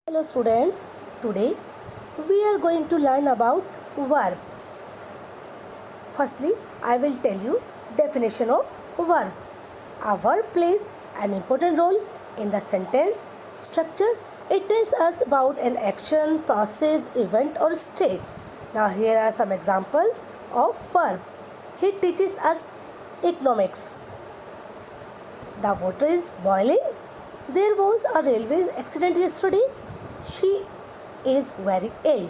Hello students, today we are going to learn about verb. Firstly, I will tell you definition of verb. A verb plays an important role in the sentence structure. It tells us about an action, process, event or state. Now here are some examples of verb. He teaches us economics. The water is boiling. There was a railway accident yesterday. She is very ill.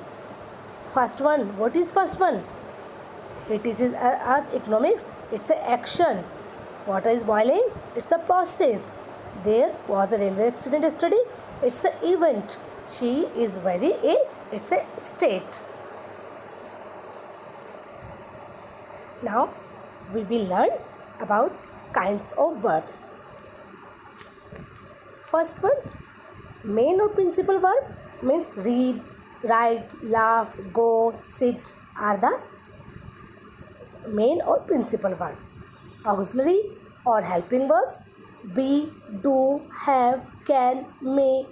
First one. What is first one? He teaches us economics. It's an action. Water is boiling. It's a process. There was a railway accident yesterday. It's an event. She is very ill. It's a state. Now we will learn about kinds of verbs. First one, main or principal verb means read, write, laugh, go, sit are the main or principal verb. Auxiliary or helping verbs be, do, have, can, may,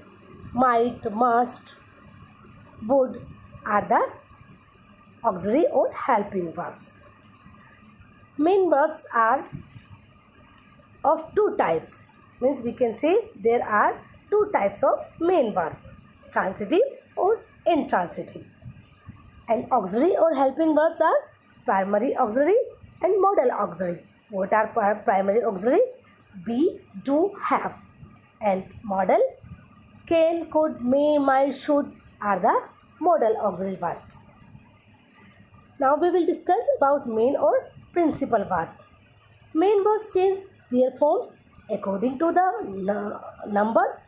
might, must, would are the auxiliary or helping verbs. Main verbs are of two types. Means we can say there are two types of main verb, transitive or intransitive. And auxiliary or helping verbs are primary auxiliary and modal auxiliary. What are primary auxiliary? Be, do, have. And modal can, could, may, might, should are the modal auxiliary verbs. Now we will discuss about main or principal verb. Main verbs change their forms according to the number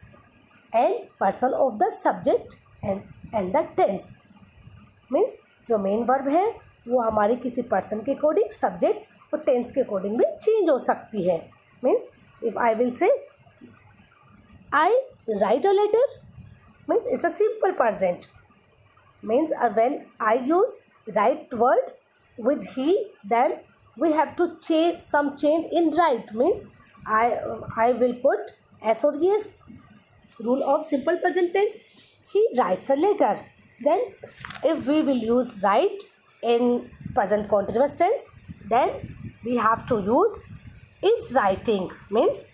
and person of the subject and the tense. Means जो main verb है वो हमारे किसी person के according subject और tense के according भी change हो सकती है. Means if I will say I write a letter means it's a simple present. Means when I use write word with he, then we have to change some change in right. Means I will put s or es. Rule of simple present tense, he writes a letter. Then if we will use write in present continuous tense, then we have to use is writing. Means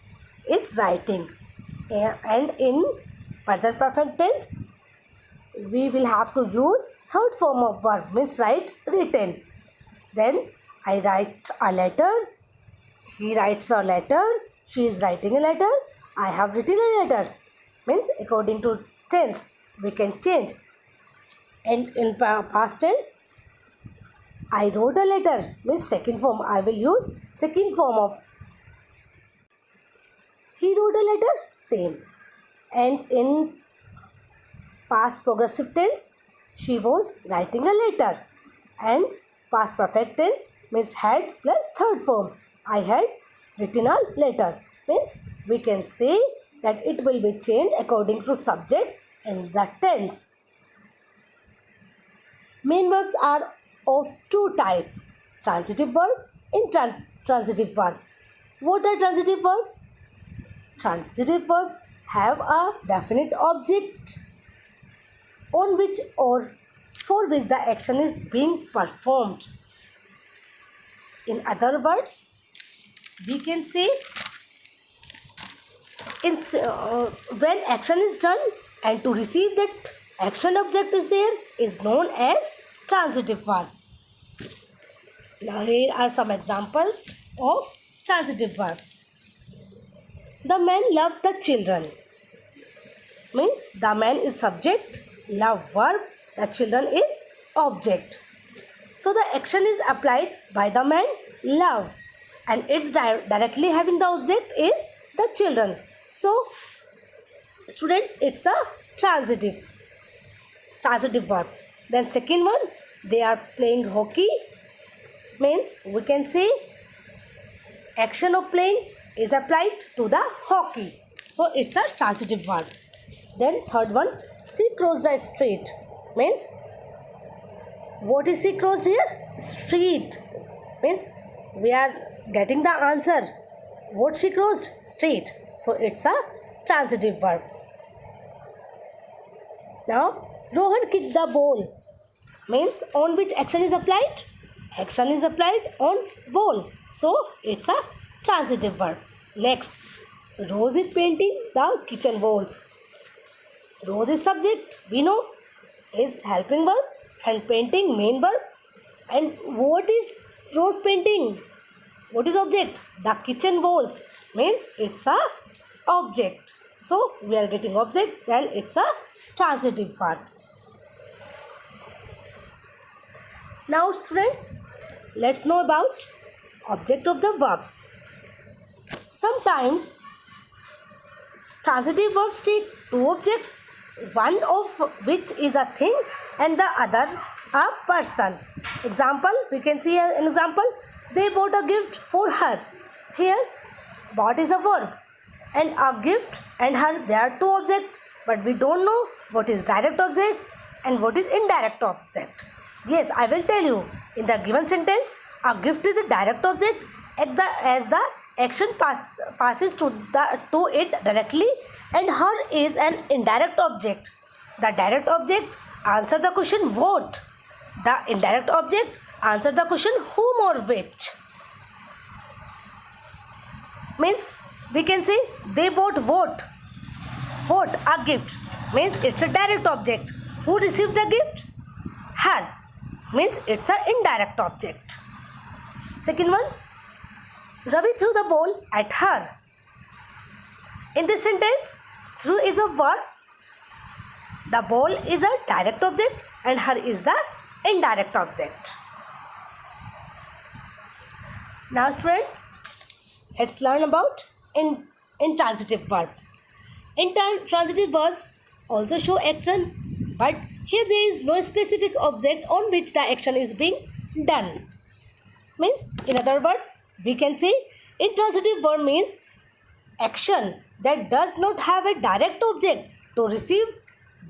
is writing. And in present perfect tense we will have to use third form of verb, means write, written. Then I write a letter, he writes a letter, she is writing a letter, I have written a letter. Means according to tense we can change. And in past tense, I wrote a letter means second form. I will use second form of he wrote a letter, same. And in past progressive tense, she was writing a letter. And past perfect tense means had plus third form. I had written a letter. Means we can say that it will be changed according to subject and the tense. Main verbs are of two types, transitive verb and intransitive verb. What are transitive verbs? Transitive verbs have a definite object on which or for which the action is being performed. In other words, we can say when action is done and to receive that action object is there is known as transitive verb. Now here are some examples of transitive verb. The man loved the children. Means the man is subject, love verb, the children is object. So the action is applied by the man love and it's directly having the object is the children. So students, it's a transitive verb. Then second one, they are playing hockey. Means we can say action of playing is applied to the hockey. So it's a transitive verb. Then third one, she crossed the street. Means what is she crossed here? Street. Means we are getting the answer. What she crossed? Street. So it's a transitive verb. Now, Rohan kicked the ball. Means on which action is applied? Action is applied on ball. So, it's a transitive verb. Next, Rose is painting the kitchen walls. Rose is subject, we know, is helping verb, and painting main verb. And what is Rose painting? What is object? The kitchen walls. Means it's a object. So we are getting object, then it's a transitive verb. Now students, let's know about object of the verbs. Sometimes transitive verbs take two objects, one of which is a thing and the other a person. Example, we can see an example. They bought a gift for her. Here, bought is a verb and a gift and her, they are two objects, but we don't know what is direct object and what is indirect object. Yes, I will tell you. In the given sentence, a gift is a direct object as the action passes to it directly, and her is an indirect object. The direct object answer the question what. The indirect object answer the question whom or which. Means we can say they bought what? What? A gift. Means it's a direct object. Who received the gift? Her. Means it's an indirect object. Second one, Ravi threw the ball at her. In this sentence, threw is a verb. The ball is a direct object and her is the indirect object. Now students, let's learn about intransitive verb. Intransitive verbs also show action, but here there is no specific object on which the action is being done. Means, in other words, we can say intransitive verb means action that does not have a direct object to receive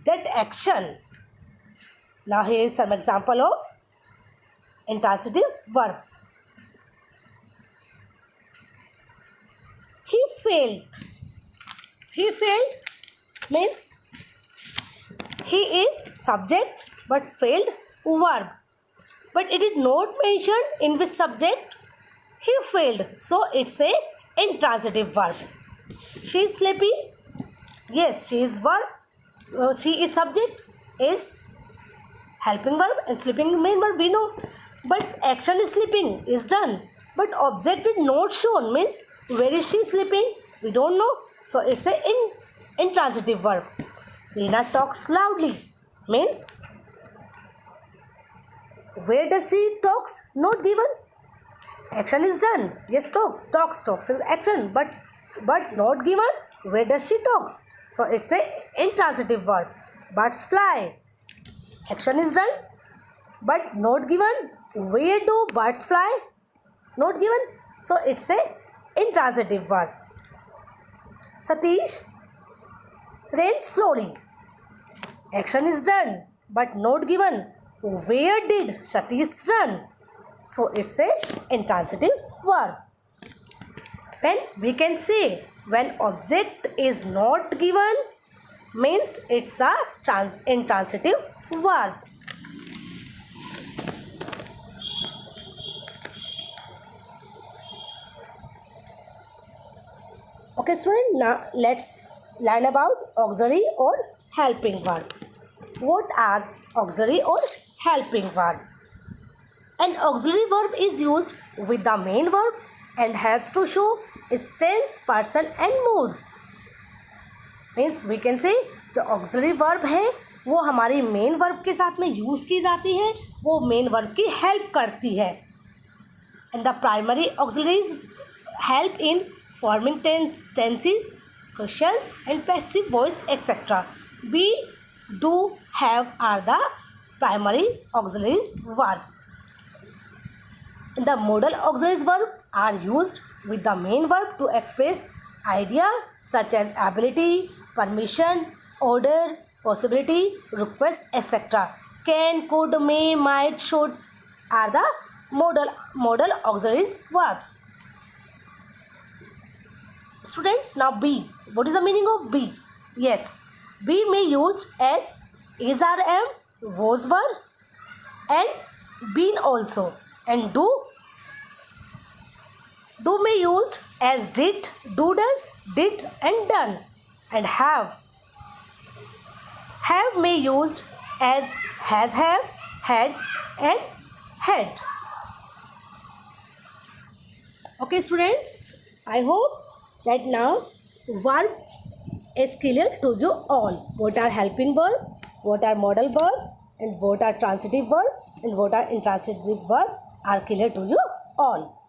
that action. Now here is some example of intransitive verb. He failed. He failed means he is subject but failed verb. But it is not mentioned in which subject he failed. So it's a intransitive verb. She is sleepy. Yes, she is verb. She is subject, is helping verb, and sleeping main verb we know. But action is sleeping is done. But object is not shown. Means where is she sleeping? We don't know. So it's a intransitive verb. Reena talks loudly. Means where does she talks? Not given. Action is done. Yes, talks is action, but not given. Where does she talks? So it's a intransitive verb. Birds fly. Action is done, but not given. Where do birds fly? Not given. So it's a intransitive verb. Satish ran slowly. Action is done, but not given. Where did Satish run? So it's a intransitive verb. Then we can say when object is not given means it's a intransitive verb. Okay, student, now let's learn about auxiliary or helping verb. What are auxiliary or helping verb? An auxiliary verb is used with the main verb and helps to show its tense, person and mood. Means we can say जो auxiliary verb है वो हमारी main verb के साथ में use की जाती है, वो main verb की help करती है. And the primary auxiliaries help in forming tenses, questions and passive voice etc. Be, do, have are the primary auxiliaries verb. The modal auxiliaries verb are used with the main verb to express idea such as ability, permission, order, possibility, request, etc. Can, could, may, might, should are the modal auxiliaries verbs. Students, now be. What is the meaning of be? Yes, be may used as is are am, was were, and been also. And do may used as did, do does, did and done. And have may used as has, have, had and had. Okay students, I hope that now verb is clear to you all. What are helping verb, what are modal verbs, and what are transitive verb, and what are intransitive verbs are clear to you all.